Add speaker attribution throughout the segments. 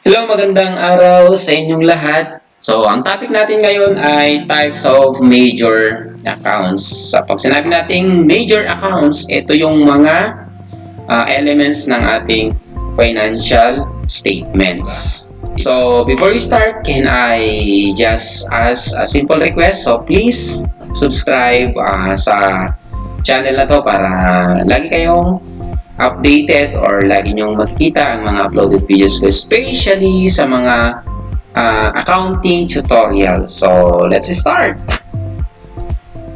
Speaker 1: Hello, magandang araw sa inyong lahat. So, ang topic natin ngayon ay types of major accounts. Sa pag sinabi nating major accounts, ito yung mga elements ng ating financial statements. So, before we start, can I just ask a simple request? So, please subscribe sa channel na to para lagi kayong updated or lagi nyong makikita ang mga uploaded videos ko, especially sa mga accounting tutorials. So, let's start!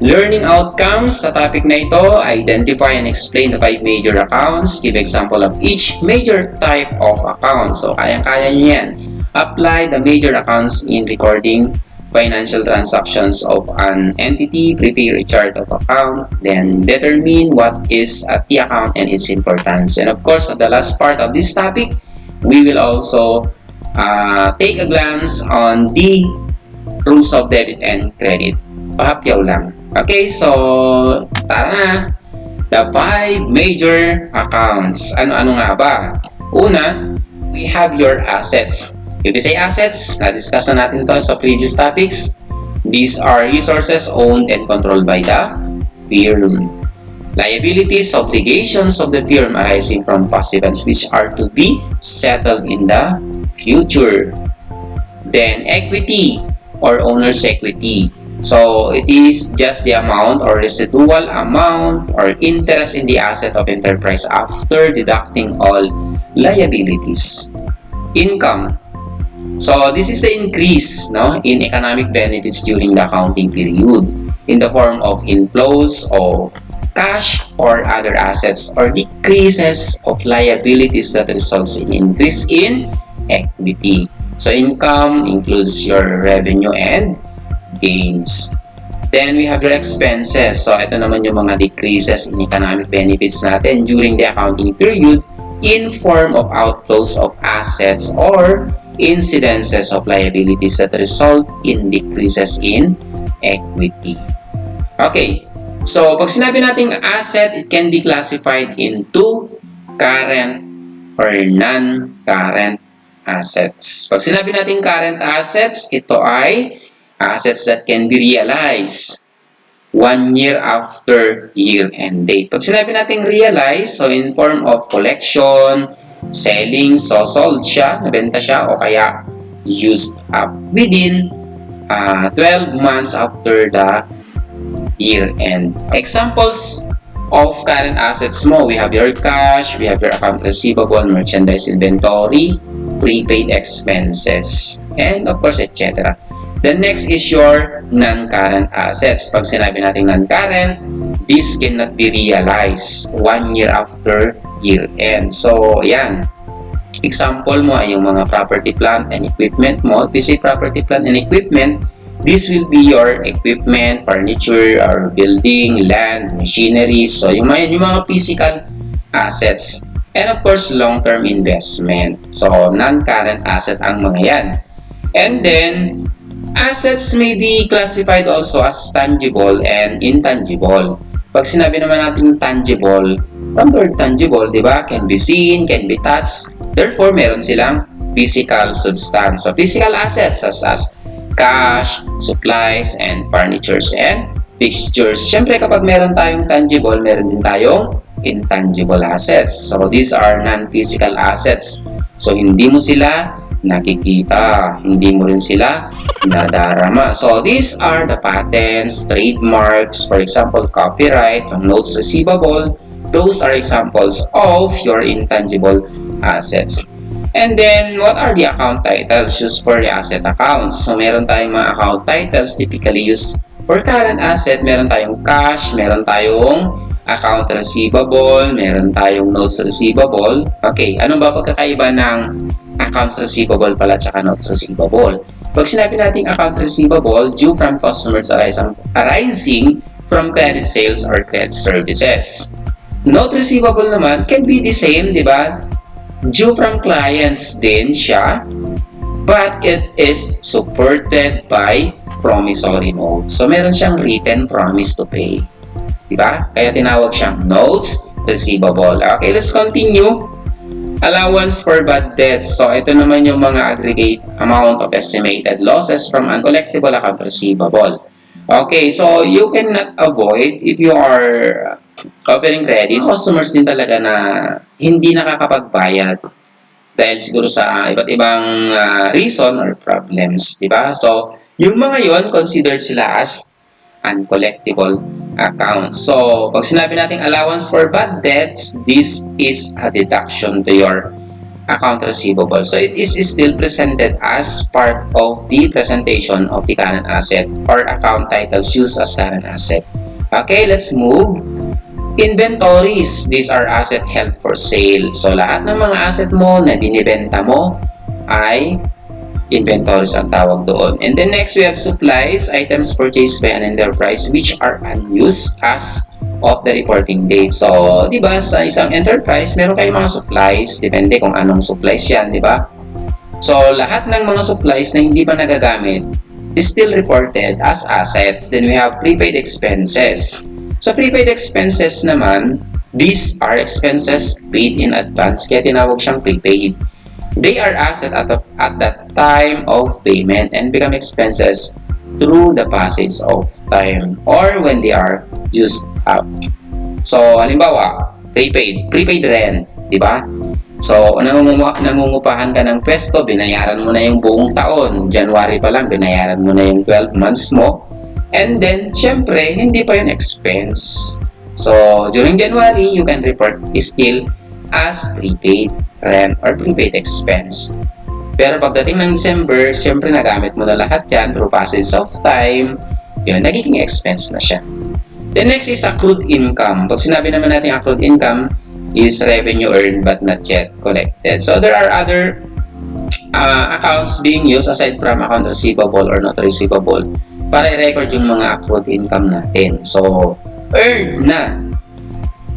Speaker 1: Learning outcomes sa topic na ito, identify and explain the 5 major accounts, give example of each major type of account. So, kayang-kaya nyo yan. Apply the major accounts in recording financial transactions of an entity, prepare a chart of account, then determine what is a T account and its importance. And of course, at the last part of this topic, we will also take a glance on the rules of debit and credit. Pahapyaw lang. Okay, so tara na. The 5 major accounts. Ano-ano nga ba? Una, we have your assets. If we say assets, na-discuss na natin ito sa previous topics. These are resources owned and controlled by the firm. Liabilities, obligations of the firm arising from past events which are to be settled in the future. Then, equity or owner's equity. So, it is just the amount or residual amount or interest in the asset of enterprise after deducting all liabilities. Income. So, this is the increase in economic benefits during the accounting period in the form of inflows of cash or other assets or decreases of liabilities that results in increase in equity. So, income includes your revenue and gains. Then, we have your expenses. So, ito naman yung mga decreases in economic benefits natin during the accounting period in form of outflows of assets or incidences of liabilities that result in decreases in equity. Okay, so pag sinabi nating asset, it can be classified into current or non-current assets. Pag sinabi nating current assets, ito ay assets that can be realized 1 year after year-end date. Pag sinabi nating realize, so in form of collection, selling, so sold siya, nabenta siya, o kaya used up within 12 months after the year-end. Examples of current assets mo, we have your cash, we have your account receivable, merchandise inventory, prepaid expenses, and of course, etc. The next is your non-current assets. Pag sinabi natin non-current, this cannot be realized 1 year after year-end. So, yan. Example mo ay yung mga property, plant, and equipment mo. If you say property, plant, and equipment, this will be your equipment, furniture, or building, land, machinery. So, yung mga physical assets. And of course, long-term investment. So, non-current asset ang mga yan. And then, assets may be classified also as tangible and intangible. Pag sinabi naman natin tangible, from the word tangible, di ba? Can be seen, can be touched. Therefore, meron silang physical substance. So, physical assets such as cash, supplies, and furnitures and fixtures. Siyempre, kapag meron tayong tangible, meron din tayong intangible assets. So, these are non-physical assets. So, hindi mo sila nakikita. Hindi mo rin sila nadarama. So, these are the patents, trademarks, for example, copyright, notes receivable. Those are examples of your intangible assets. And then, what are the account titles used for the asset accounts? So, meron tayong mga account titles typically used for current asset. Meron tayong cash, meron tayong account receivable, meron tayong notes receivable. Okay, ano ba pagkakaiba ng accounts receivable pala at notes receivable? Pag sinabi natin account receivable, due from customers arising from credit sales or credit services. Note receivable naman can be the same, di ba? Due from clients din siya, but it is supported by promissory note. So, meron siyang written promise to pay. Diba? Kaya tinawag siyang notes receivable. Okay, let's continue. Allowance for bad debts. So, ito naman yung mga aggregate amount of estimated losses from uncollectible account receivable. Okay, so you cannot avoid if you are offering credits. Customers din talaga na hindi nakakapagbayad dahil siguro sa iba't ibang reason or problems, di ba? So, yung mga yon considered sila as uncollectible accounts. So, pag sinabi natin allowance for bad debts, this is a deduction to your account receivable. So, it is still presented as part of the presentation of the current asset or account titles used as current asset. Okay, let's move. Inventories. These are asset held for sale. So, lahat ng mga asset mo na binibenta mo ay inventories ang tawag doon. And then next, we have supplies, items purchased by an enterprise which are unused as of the reporting date. So, di ba, sa isang enterprise, meron kayong mga supplies, depende kung anong supplies yan, di ba? So, lahat ng mga supplies na hindi pa nagagamit is still reported as assets. Then we have prepaid expenses. So, prepaid expenses naman, these are expenses paid in advance, kaya tinawag siyang prepaid. They are asset at that time of payment and become expenses through the passage of time or when they are used up. So, halimbawa, prepaid rent, di ba? So, nangungupahan ka ng pwesto, binayaran mo na yung buong taon. January pa lang, binayaran mo na yung 12 months mo. And then, syempre, hindi pa yung expense. So, during January, you can report still as prepaid rent or prepaid expense. Pero pagdating ng December, syempre nagamit mo na lahat yan through passage of time, yun, nagiging expense na siya. The next is accrued income. Pag sinabi naman natin accrued income is revenue earned but not yet collected. So there are other accounts being used aside from account receivable or not receivable para i-record yung mga accrued income natin. So, earned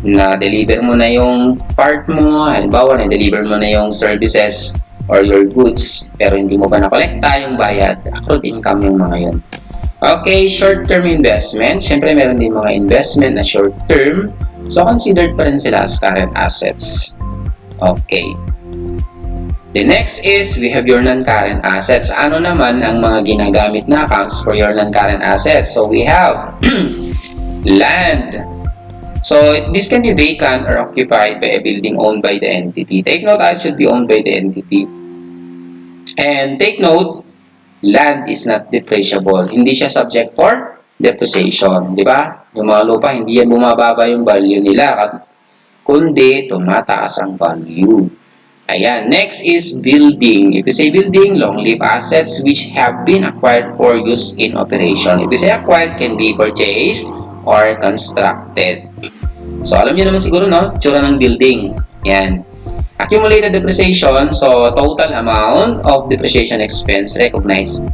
Speaker 1: na deliver mo na yung part mo, halimbawa na-deliver mo na yung services or your goods, pero hindi mo pa na-collecta yung bayad, accrued income yung mga yun. Okay, short-term investment. Siyempre, meron din mga investment na short-term. So, considered pa rin sila as current assets. Okay. The next is, we have your non-current assets. Ano naman ang mga ginagamit na accounts for your non-current assets? So, we have land. So, this can be vacant or occupied by a building owned by the entity. Take note, it should be owned by the entity. And take note, land is not depreciable. Hindi siya subject for depreciation. Di ba? Yung mga lupa, hindi yan bumababa yung value nila. Kundi, tumataas ang value. Ayan. Next is building. If you say building, long-lived assets which have been acquired for use in operation. If you say acquired, can be purchased or constructed. So, alam niyo naman siguro, no? Tsura ng building. Yan. Accumulated depreciation, so total amount of depreciation expense recognized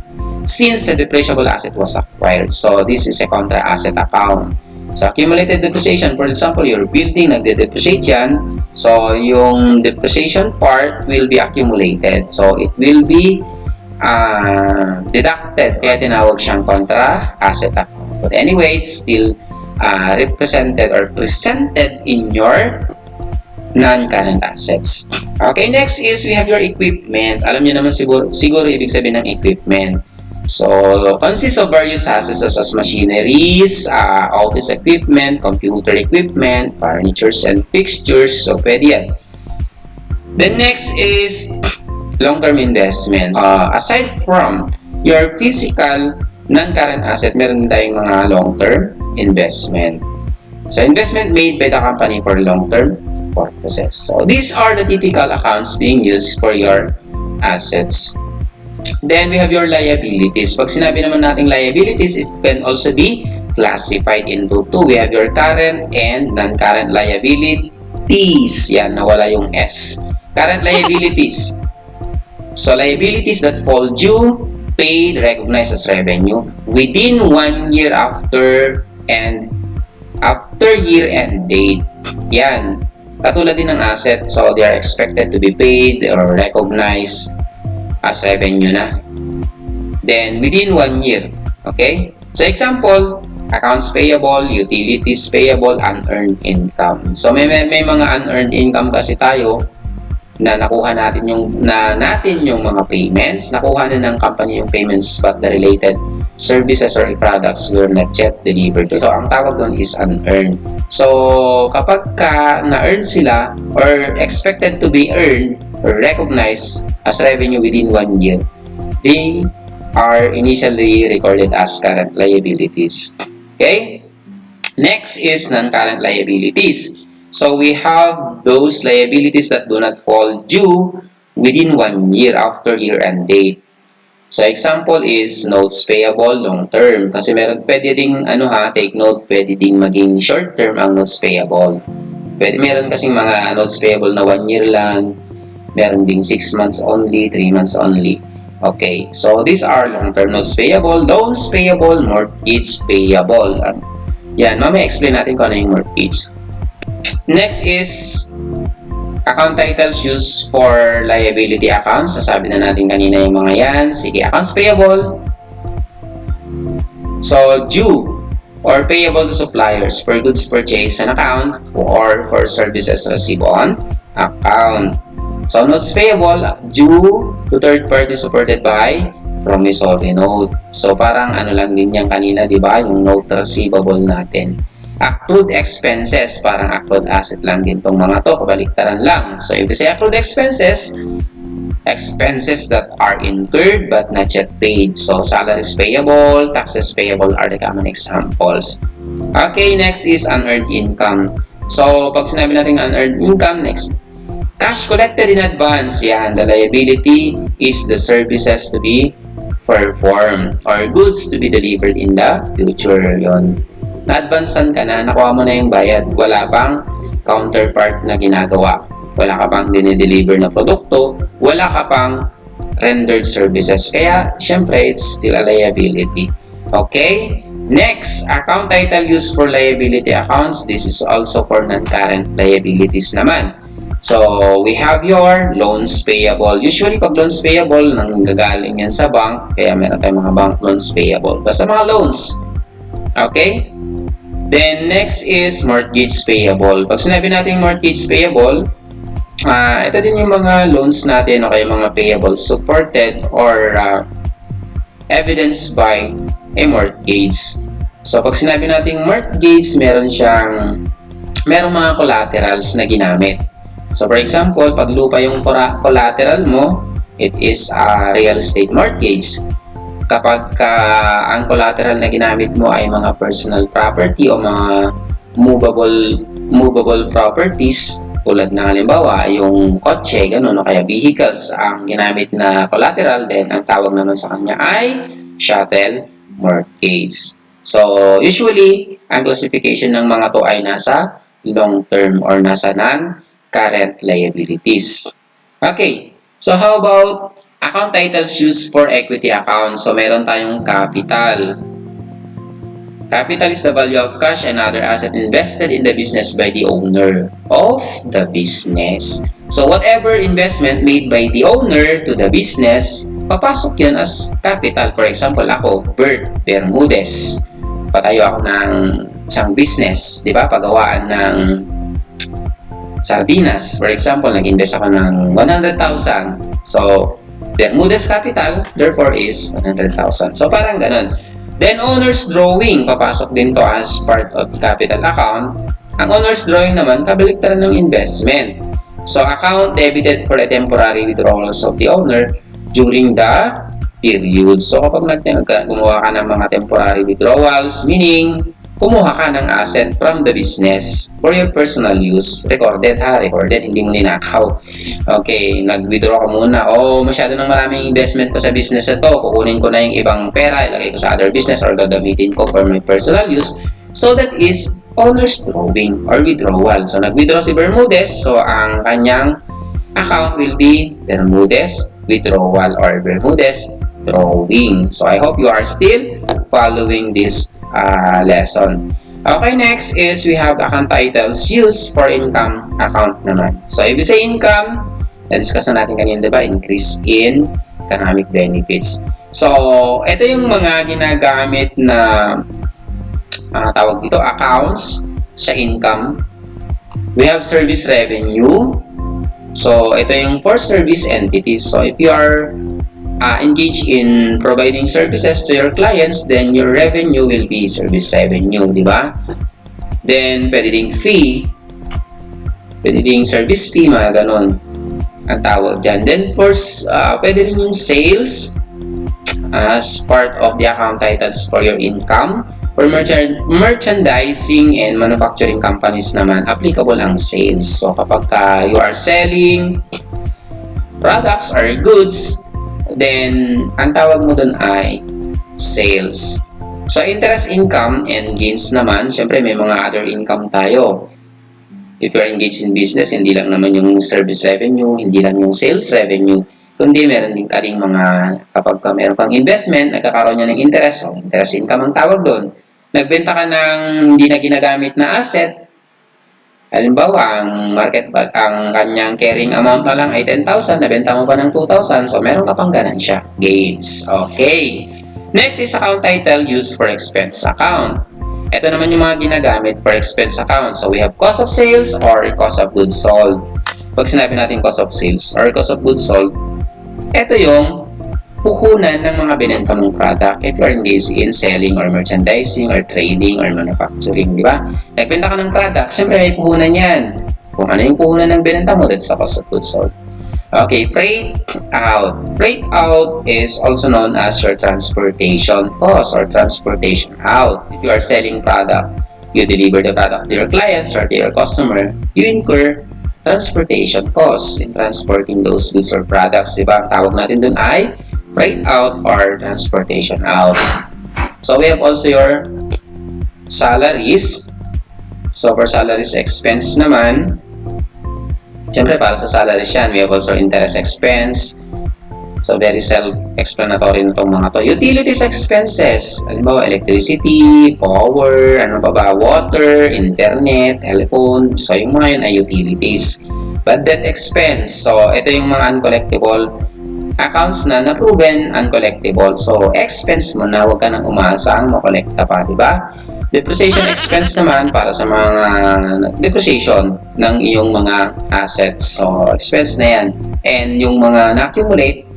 Speaker 1: since the depreciable asset was acquired. So, this is a contra asset account. So, accumulated depreciation, for example, your building, nagde-depreciate yan. So, yung depreciation part will be accumulated. So, it will be deducted. Kaya tinawag siyang contra asset account. But anyway, it's still represented or presented in your non-current assets. Okay, next is we have your equipment. Alam niyo naman siguro ibig sabihin ng equipment. So, consists of various assets such as machineries, office equipment, computer equipment, furnitures and fixtures. So, pwede yan. The next is long-term investments. Aside from your physical non-current asset, meron tayong mga long-term investment. So, investment made by the company for long-term purposes. So, these are the typical accounts being used for your assets. Then, we have your liabilities. Pag sinabi naman natin liabilities, it can also be classified into two. We have your current and non-current liabilities. Yan, nawala yung S. Current liabilities. So, liabilities that fall due, paid, recognized as revenue within 1 year after year-end date. Yan. Katulad din ng asset, so they are expected to be paid or recognized as revenue na. Then, within 1 year. Okay? So, example, accounts payable, utilities payable, unearned income. So, may mga unearned income kasi tayo na nakuha natin yung mga payments, nakuha na ng company yung payments but the related services or products were not yet delivered. So, ang tawag doon is unearned. So, kapag na-earn sila or expected to be earned or recognized as revenue within 1 year, they are initially recorded as current liabilities. Okay? Next is non-current liabilities. So, we have those liabilities that do not fall due within 1 year after year-end date. So, example is notes payable long-term. Kasi pwede ding, take note, pwede ding maging short-term ang notes payable. Meron kasing mga notes payable na 1 year lang, meron ding 6 months only, 3 months only. Okay, so these are long-term notes payable, loans payable, mortgage payable. Yan, mamaya explain natin kung ano yung mortgage. Next is account titles used for liability accounts. Nasabi na natin kanina yung mga yan. Sige, accounts payable. So, due or payable to suppliers for goods purchased on account or for services received on account. So, notes payable due to third party supported by promissory note. So, parang lang din yan kanina, di ba? Yung note receivable natin. Accrued expenses, parang accrued asset lang din tong mga to, kabaliktaran lang. So, if we say accrued expenses, expenses that are incurred but not yet paid. So, salaries payable, taxes payable are the common examples. Okay, next is unearned income. So, pag sinabi natin unearned income, next, cash collected in advance. Yan, the liability is the services to be performed or goods to be delivered in the future. Yon. Na-advancean ka na, nakuha mo na yung bayad. Wala pang counterpart na ginagawa. Wala ka pang dinideliver na produkto. Wala ka pang rendered services. Kaya, syempre, it's still a liability. Okay? Next, account title used for liability accounts. This is also for non-current liabilities naman. So, we have your loans payable. Usually, pag loans payable, nanggagaling yan sa bank. Kaya meron tayong mga bank loans payable. Basta mga loans. Okay? Then, next is mortgage payable. Pag sinabi natin mortgage payable, ito din yung mga loans natin o kaya mga payable supported or evidenced by a mortgage. So, pag sinabi natin mortgage, merong mga collaterals na ginamit. So, for example, pag lupa yung collateral mo, it is a real estate mortgage. Kapag ang collateral na ginamit mo ay mga personal property o mga movable properties, tulad ng halimbawa, yung kotse, ganun, o kaya vehicles ang ginamit na collateral, then ang tawag naman sa kanya ay chattel mortgage. So, usually, ang classification ng mga to ay nasa long-term or nasa non-current liabilities. Okay, so how about account titles used for equity accounts? So, meron tayong capital. Capital is the value of cash and other asset invested in the business by the owner of the business. So, whatever investment made by the owner to the business, papasok yun as capital. For example, ako, Bert Bermudez. Patayo ako ng isang business, di ba? Pagawaan ng sardinas. For example, nag-invest ako ng 100,000. So, Bermudez capital, therefore, is 100,000. So, parang ganun. Then, owner's drawing, papasok din to as part of the capital account. Ang owner's drawing naman, kabaliktaran ng investment. So, account debited for the temporary withdrawals of the owner during the period. So, kapag gumawa ka ng mga temporary withdrawals, meaning, kumuha ka ng asset from the business for your personal use. Recorded ha, recorded, hindi mo ninakaw. Okay, nag-withdraw ka muna. Masyado nang maraming investment ko sa business na to. Kukunin ko na yung ibang pera, ilagay ko sa other business or gagamitin ko for my personal use. So that is owner's drawing or withdrawal. So nag-withdraw si Bermudez. So ang kanyang account will be Bermudez withdrawal or Bermudez drawing. So I hope you are still following this lesson. Okay, next is we have account titles used for income account naman. So, if you say income, na-discuss na natin kanina, diba? Increase in economic benefits. So, ito yung mga ginagamit na tawag dito, accounts sa income. We have service revenue, So, ito yung for service entities. So, if you are engaged in providing services to your clients, then your revenue will be service revenue, di ba? Then, pwede ding fee, pwede ding service fee, mga ganon ang tawag dyan. Then, pwede din yung sales as part of the account titles for your income. For merchandising and manufacturing companies naman, applicable ang sales. So, kapag you are selling products or goods, then ang tawag mo dun ay sales. So, interest income and gains naman, syempre may mga other income tayo. If you're engaged in business, hindi lang naman yung service revenue, hindi lang yung sales revenue, kundi meron din karing mga, kapag meron kang investment, nagkakaroon niya ng interest, so interest income ang tawag doon. Nagbenta ka ng hindi na ginagamit na asset, halimbawa, ang kanyang carrying amount na lang ay 10,000, nabenta mo pa ng 2,000, so meron ka pang ganansya, gains. Okay. Next is account title used for expense account. Ito naman yung mga ginagamit for expense account. So, we have cost of sales or cost of goods sold. Pag sinabi natin cost of sales or cost of goods sold, ito yung puhunan ng mga binenta mong product if you're engaged in selling or merchandising or trading or manufacturing, di ba? Nagbenta ka ng product, syempre may puhunan yan. Kung ano yung puhunan ng binenta mo, that's the cost of goods sold. Okay, freight out. Freight out is also known as your transportation cost or transportation out. If you are selling product, you deliver the product to your clients or to your customer, you incur transportation costs in transporting those goods or products. Diba? Ang tawag natin dun ay freight out or transportation out. So, we have also your salaries. So, for salaries expense naman, siyempre, para sa salaries yan, we have also interest expense. So, very self-explanatory na itong mga to. Utilities expenses. Halimbawa, electricity, power, ano pa ba, water, internet, telephone. So, yung mga yun ay utilities. Bad debt expense. So, ito yung mga uncollectible accounts na na-proven uncollectible. So, expense mo na, huwag ka nang umaasa ang makolekta pa, di ba? Depreciation expense naman para sa mga depreciation ng iyong mga assets. So, expense na yan. And yung mga na-accumulate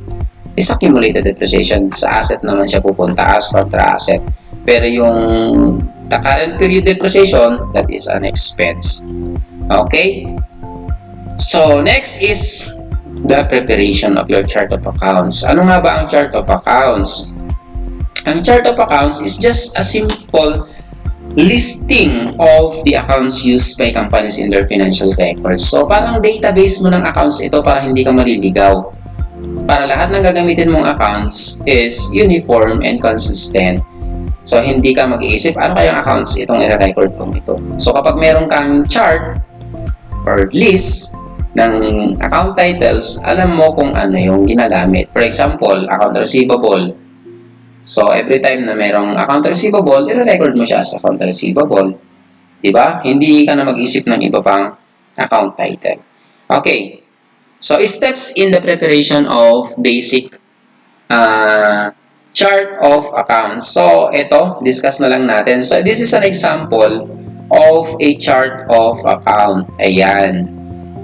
Speaker 1: is accumulated depreciation. Sa asset naman siya pupunta as contra asset. Pero yung the current period depreciation, that is an expense. Okay? So, next is the preparation of your chart of accounts. Ano nga ba ang chart of accounts? Ang chart of accounts is just a simple listing of the accounts used by companies in their financial records. So, parang database mo ng accounts ito para hindi ka maliligaw. Para lahat ng gagamitin mong accounts is uniform and consistent. So, hindi ka mag-iisip, ano kayang accounts itong i-record kong ito. So, kapag meron kang chart or list ng account titles, alam mo kung ano yung ginagamit. For example, account receivable. So, every time na merong account receivable, i-record mo siya as account receivable. Diba? Hindi ka na mag-isip ng iba pang account title. Okay. So, steps in the preparation of basic chart of accounts. So, ito, discuss na lang natin. So, this is an example of a chart of account. Ayan.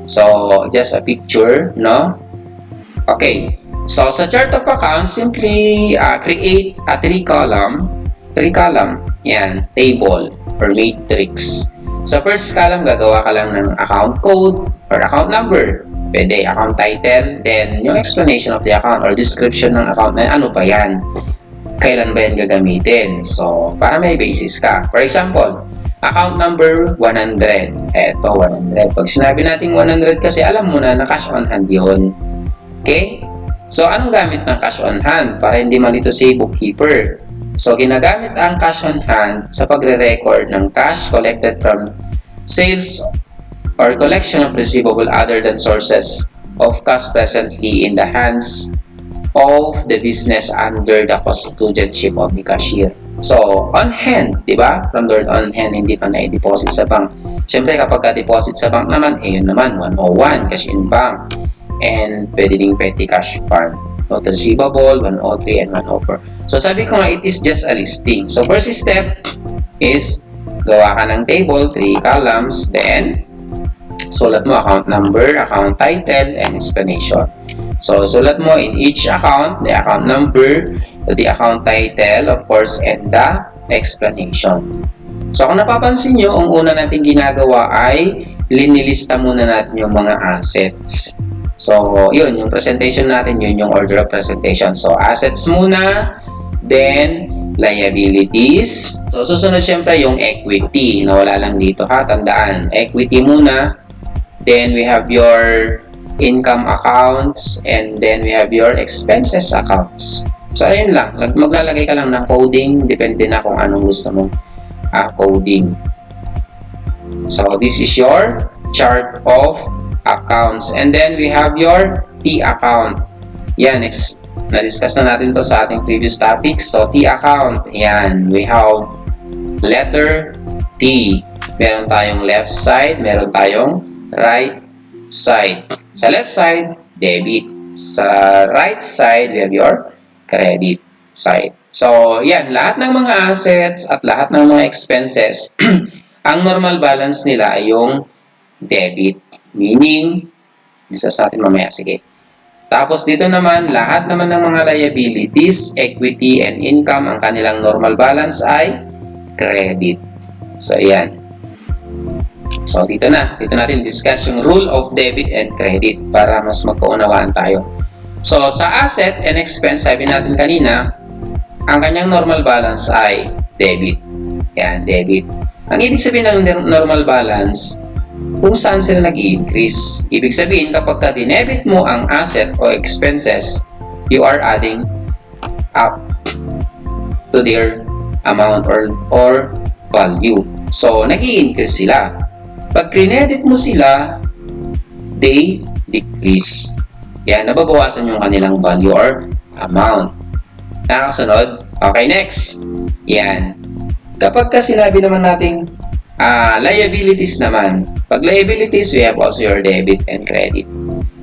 Speaker 1: So, just a picture, no? Okay. So, sa chart of accounts, simply create a three column, yan, table or matrix. Sa first column, gagawa ka lang ng account code or account number. Pwede, account title, then yung explanation of the account or description ng account na ano pa yan. Kailan ba yan gagamitin? So, para may basis ka. For example, account number 100. Eto, 100. Pag sinabi natin 100 kasi alam mo na cash on hand yun. Okay? So, anong gamit ng cash on hand? Para hindi malito si bookkeeper. So, ginagamit ang cash on hand sa pagre-record ng cash collected from sales or collection of receivable other than sources of cash presently in the hands of the business under the custodianship of the cashier. So, on hand, di ba? From the word on hand, hindi pa na-deposit sa bank. Siyempre, kapag ka-deposit sa bank naman, yun naman, 101, cash in bank. And pwede ding petty cash fund. Note receivable, 103, and 104. So, sabi ko nga, it is just a listing. So, first step is gawa ka ng table, 3 columns, then sulat mo account number, account title, and explanation. So, sulat mo in each account, the account number, the account title, of course, and the explanation. So, kung napapansin nyo, ang una natin ginagawa ay linilista muna natin yung mga assets. So, yun, yung presentation natin, yun yung order of presentation. So, assets muna, then liabilities. So, susunod syempre yung equity na wala lang dito ha, tandaan. Equity muna, then we have your income accounts, and then we have your expenses accounts. So, ayun lang. Maglalagay ka lang ng coding. Depende na kung anong gusto mong coding. So, this is your chart of accounts. And then, we have your T account. Yan, na-discuss na natin to sa ating previous topics. So, T account. Yan, we have letter T. Meron tayong left side, meron tayong right side. Sa left side, debit. Sa right side, we have your credit side. So, yan, lahat ng mga assets at lahat ng mga expenses, ang normal balance nila ay yung debit. Meaning, isa sa atin mamaya, sige. Tapos dito naman, lahat naman ng mga liabilities, equity, and income, ang kanilang normal balance ay credit. So, yan. So, dito natin discuss yung rule of debit and credit para mas magkaunawaan tayo. So, sa asset and expense, sabi natin kanina, ang kanyang normal balance ay debit. Yan, debit. Ang ibig sabihin ng normal balance, kung saan sila nag-i-increase. Ibig sabihin, kapag ka-dinebit mo ang asset o expenses, you are adding up to their amount or value. So, nag-i-increase sila. Pag credit mo sila, they decrease. Yan, nababawasan yung kanilang value or amount. Nakasunod? Okay, next. Yan. Kapag ka sinabi naman nating liabilities naman. Pag liabilities, we have also your debit and credit.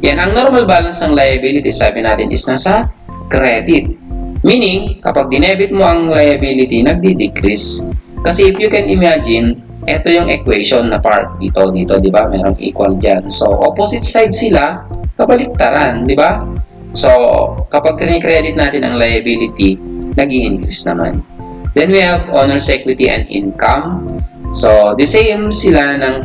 Speaker 1: Yan, ang normal balance ng liabilities, sabi natin, is nasa credit. Meaning, kapag dinebit mo ang liability, nagdi-decrease. Kasi if you can imagine, ito yung equation na part dito, di ba? Merong equal dyan. So, opposite side sila, kabaliktaran, di ba? So, kapag credit natin ang liability, nag-i-increase naman. Then, we have owner's equity and income. So, the same sila ng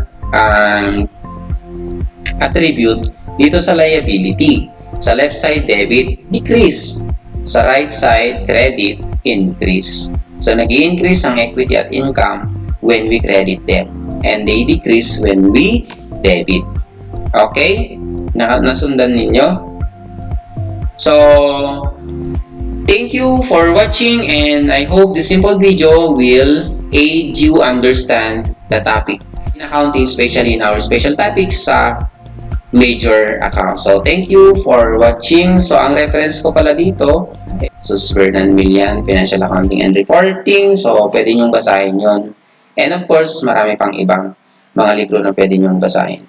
Speaker 1: attribute dito sa liability. Sa left side, debit, decrease. Sa right side, credit, increase. So, nag-i-increase ang equity at income when we credit them. And they decrease when we debit. Okay? Nasundan ninyo? So, thank you for watching, and I hope this simple video will aid you understand the topic in accounting, especially in our special topics sa major account. So, thank you for watching. So, ang reference ko pala dito, Sus Vernon Milian, Financial Accounting and Reporting. So, pwede nyong basahin yon. And of course, marami pang ibang mga libro na pwede nyong basahin.